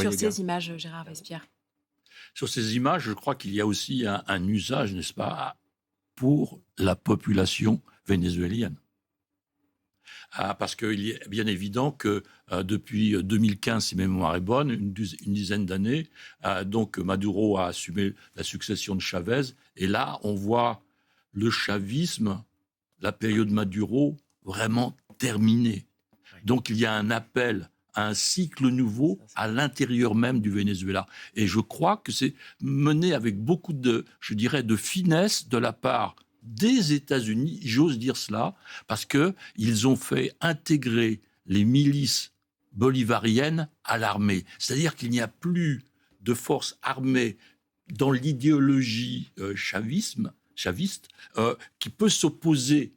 Sur ces images, Gérard Vespierre. Sur ces images, je crois qu'il y a aussi un usage, n'est-ce pas, pour la population vénézuélienne. Parce qu'il est bien évident que depuis 2015, si ma mémoire est bonne, une dizaine d'années, donc Maduro a assumé la succession de Chavez. Et là, on voit le chavisme, la période Maduro, vraiment terminée. Donc il y a un appel à un cycle nouveau à l'intérieur même du Venezuela. Et je crois que c'est mené avec beaucoup de finesse de la part des États-Unis, j'ose dire cela, parce qu'ils ont fait intégrer les milices bolivariennes à l'armée. C'est-à-dire qu'il n'y a plus de forces armées dans l'idéologie chaviste qui peut s'opposer,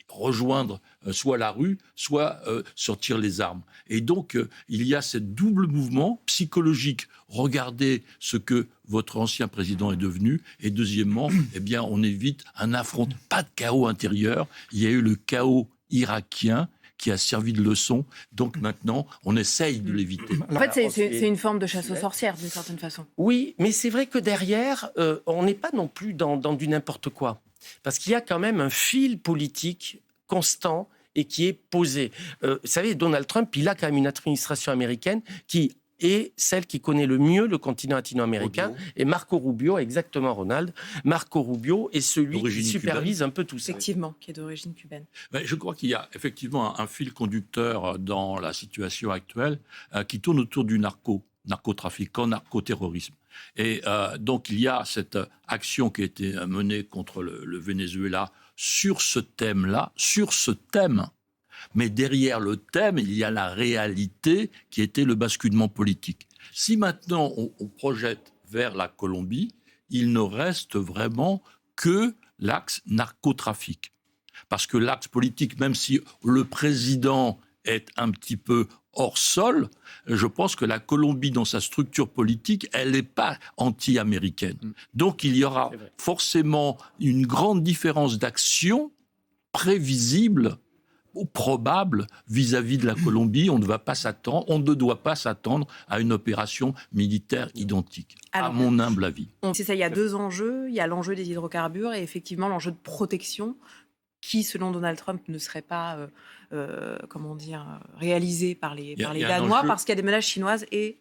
rejoindre soit la rue, soit sortir les armes. Et donc, il y a ce double mouvement psychologique. Regardez ce que votre ancien président est devenu. Et deuxièmement, eh bien, on évite un affrontement. Pas de chaos intérieur. Il y a eu le chaos irakien qui a servi de leçon. Donc maintenant, on essaye de l'éviter. En fait, c'est une forme de chasse aux sorcières, d'une certaine façon. Oui, mais c'est vrai que derrière, on n'est pas non plus dans du n'importe quoi. Parce qu'il y a quand même un fil politique constant et qui est posé. Vous savez, Donald Trump, il a quand même une administration américaine qui est celle qui connaît le mieux le continent latino-américain. Rubio. Et Marco Rubio, exactement Ronald, Marco Rubio est celui D'origine qui supervise cubaine. un peu tout ça. Effectivement, qui est d'origine cubaine. Mais je crois qu'il y a effectivement un fil conducteur dans la situation actuelle qui tourne autour du narcotrafic, narcoterrorisme. Et donc il y a cette action qui a été menée contre le Venezuela sur ce thème-là, mais derrière le thème, il y a la réalité qui était le basculement politique. Si maintenant on projette vers la Colombie, il ne reste vraiment que l'axe narcotrafic. Parce que l'axe politique, même si le président est un petit peu hors sol, je pense que la Colombie, dans sa structure politique, elle n'est pas anti-américaine. Donc il y aura forcément une grande différence d'action prévisible ou probable vis-à-vis de la Colombie. On ne doit pas s'attendre à une opération militaire identique, à mon humble avis. C'est ça, il y a deux enjeux. Il y a l'enjeu des hydrocarbures et effectivement l'enjeu de protection qui, selon Donald Trump, ne serait pas réalisé par les Danois parce qu'il y a des menaces chinoises et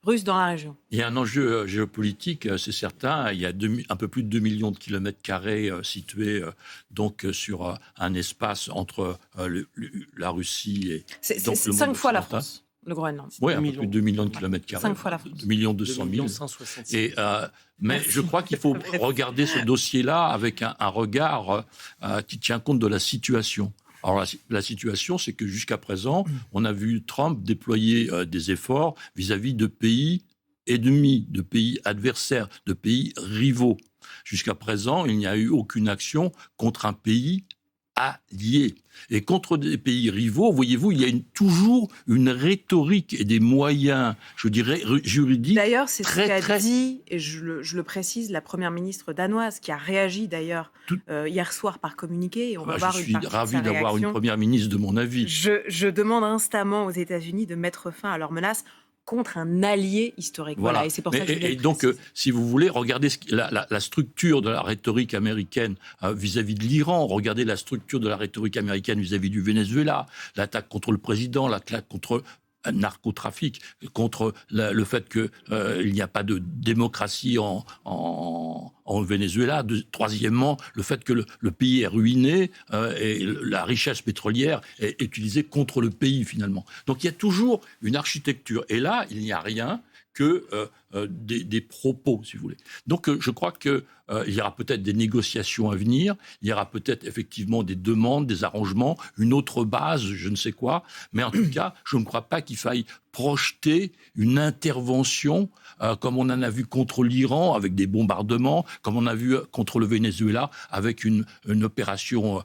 russes dans la région. Il y a un enjeu géopolitique, c'est certain. Il y a un peu plus de 2 millions de kilomètres carrés situés donc, sur un espace entre la Russie et... C'est 5 fois la France, le Groenland. Oui, un peu plus de 2 millions de kilomètres carrés. 5 fois la France. 2 millions 200 000. Et, mais je crois qu'il faut regarder ce dossier-là avec un regard qui tient compte de la situation. Alors la situation, c'est que jusqu'à présent, on a vu Trump déployer des efforts vis-à-vis de pays ennemis, de pays adversaires, de pays rivaux. Jusqu'à présent, il n'y a eu aucune action contre un pays alliés. Et contre des pays rivaux, voyez-vous, il y a toujours une rhétorique et des moyens, je dirais, juridiques. D'ailleurs, c'est ce qu'a dit, et je le précise, la première ministre danoise, qui a réagi d'ailleurs hier soir par communiqué. Et on va voir je suis ravi d'avoir une première ministre de mon avis. Je demande instamment aux États-Unis de mettre fin à leurs menaces contre un allié historique. Voilà. Et c'est pour ça que et donc, si vous voulez, regardez la structure de la rhétorique américaine vis-à-vis de l'Iran, regardez la structure de la rhétorique américaine vis-à-vis du Venezuela, l'attaque contre le président, l'attaque contre un narcotrafic, contre le fait qu'il n'y a pas de démocratie en Venezuela. Troisièmement, le fait que le pays est ruiné et la richesse pétrolière est utilisée contre le pays, finalement. Donc il y a toujours une architecture. Et là, il n'y a rien que des propos, si vous voulez. Donc je crois qu'il y aura peut-être des négociations à venir, il y aura peut-être effectivement des demandes, des arrangements, une autre base, je ne sais quoi, mais en tout cas, je ne crois pas qu'il faille projeter une intervention comme on en a vu contre l'Iran avec des bombardements, comme on a vu contre le Venezuela avec une opération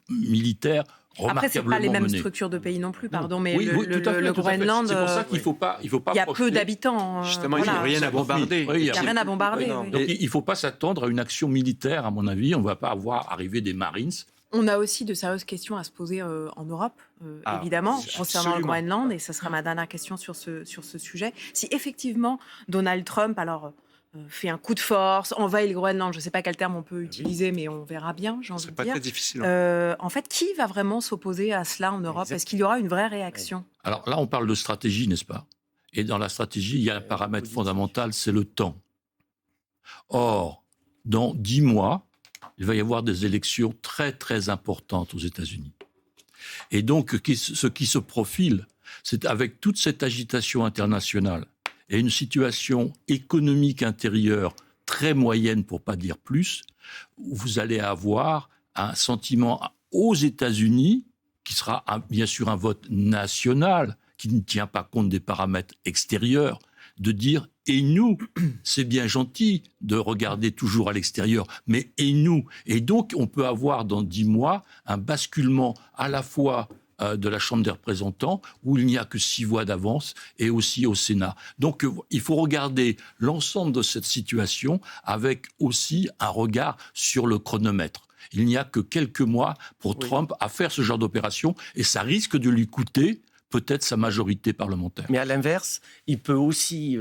militaire. Après, ce n'est pas les mêmes structures de pays non plus, pardon, mais le Groenland, c'est pour ça qu'il faut pas il y a peu d'habitants. Justement, il n'y a rien à bombarder. Il n'y a rien à bombarder. Donc il ne faut pas s'attendre à une action militaire, à mon avis. On ne va pas arriver des Marines On a aussi de sérieuses questions à se poser en Europe, évidemment, concernant le Groenland, et ce sera ma dernière question sur ce sujet. Si effectivement Donald Trump fait un coup de force, envahit le Groenland, je ne sais pas quel terme on peut utiliser, mais on verra bien, j'ai envie de dire. C'est pas très difficile. En fait, qui va vraiment s'opposer à cela en Europe ? Est-ce qu'il y aura une vraie réaction ? Alors là, on parle de stratégie, n'est-ce pas ? Et dans la stratégie, il y a un paramètre fondamental, c'est le temps. Or, dans 10 mois, il va y avoir des élections très, très importantes aux États-Unis. Et donc, ce qui se profile, c'est avec toute cette agitation internationale et une situation économique intérieure très moyenne, pour ne pas dire plus, où vous allez avoir un sentiment aux États-Unis, qui sera bien sûr un vote national, qui ne tient pas compte des paramètres extérieurs, de dire « et nous ?» C'est bien gentil de regarder toujours à l'extérieur, mais « et nous ?» Et donc, on peut avoir dans 10 mois un basculement à la fois de la Chambre des représentants, où il n'y a que 6 voix d'avance, et aussi au Sénat. Donc, il faut regarder l'ensemble de cette situation avec aussi un regard sur le chronomètre. Il n'y a que quelques mois pour Trump à faire ce genre d'opération, et ça risque de lui coûter peut-être sa majorité parlementaire. Mais à l'inverse, il peut aussi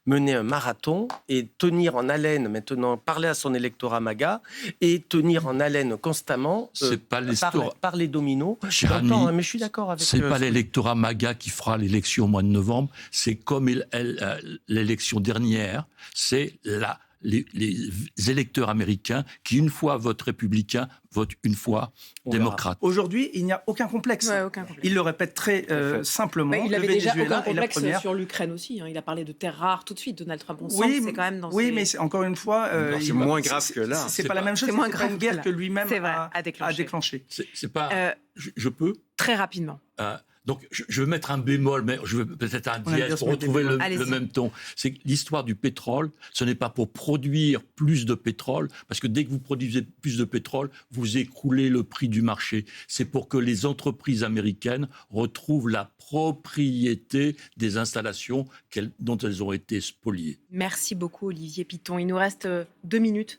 mener un marathon et tenir en haleine maintenant, parler à son électorat MAGA et tenir en haleine constamment par les dominos. Mais je suis d'accord avec... C'est pas l'électorat MAGA qui fera l'élection au mois de novembre, c'est comme l'élection dernière, c'est les électeurs américains qui, une fois votent républicain, votent une fois démocrate. Aujourd'hui, il n'y a aucun complexe. Ouais, aucun complexe. Il le répète très simplement. Il avait déjà aucun complexe première... sur l'Ukraine aussi. Il a parlé de terres rares tout de suite, Donald Trump. On sent que c'est quand même dans mais encore une fois... c'est moins grave que là. C'est pas la même chose, c'est pas une guerre que lui-même a déclenché. C'est pas... Je peux ? Très rapidement. Donc, je vais mettre un bémol, mais je vais peut-être un dièse pour retrouver le même ton. C'est que l'histoire du pétrole, ce n'est pas pour produire plus de pétrole, parce que dès que vous produisez plus de pétrole, vous écroulez le prix du marché. C'est pour que les entreprises américaines retrouvent la propriété des installations dont elles ont été spoliées. Merci beaucoup, Olivier Piton. Il nous reste 2 minutes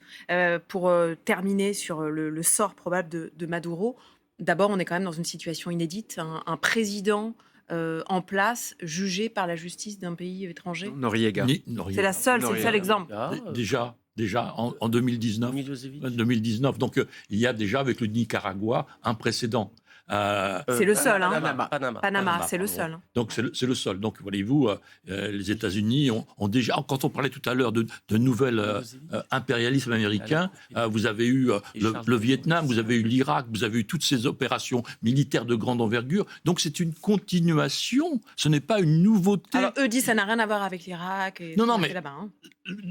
pour terminer sur le sort probable de Maduro. D'abord, on est quand même dans une situation inédite. Un président en place, jugé par la justice d'un pays étranger. Noriega. C'est le seul exemple. Déjà en 2019. Donc, il y a déjà, avec le Nicaragua, un précédent. C'est le seul. Panama, c'est le seul. Donc, c'est le seul. Donc, voyez-vous, les États-Unis ont déjà... Quand on parlait tout à l'heure de nouvel impérialisme américain, vous avez eu le Vietnam, vous avez eu l'Irak, vous avez eu toutes ces opérations militaires de grande envergure. Donc, c'est une continuation. Ce n'est pas une nouveauté. Alors, eux disent que ça n'a rien à voir avec l'Irak. Non, mais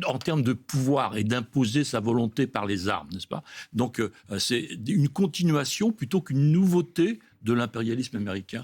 en termes de pouvoir et d'imposer sa volonté par les armes, n'est-ce pas ? Donc, c'est une continuation plutôt qu'une nouveauté de l'impérialisme américain.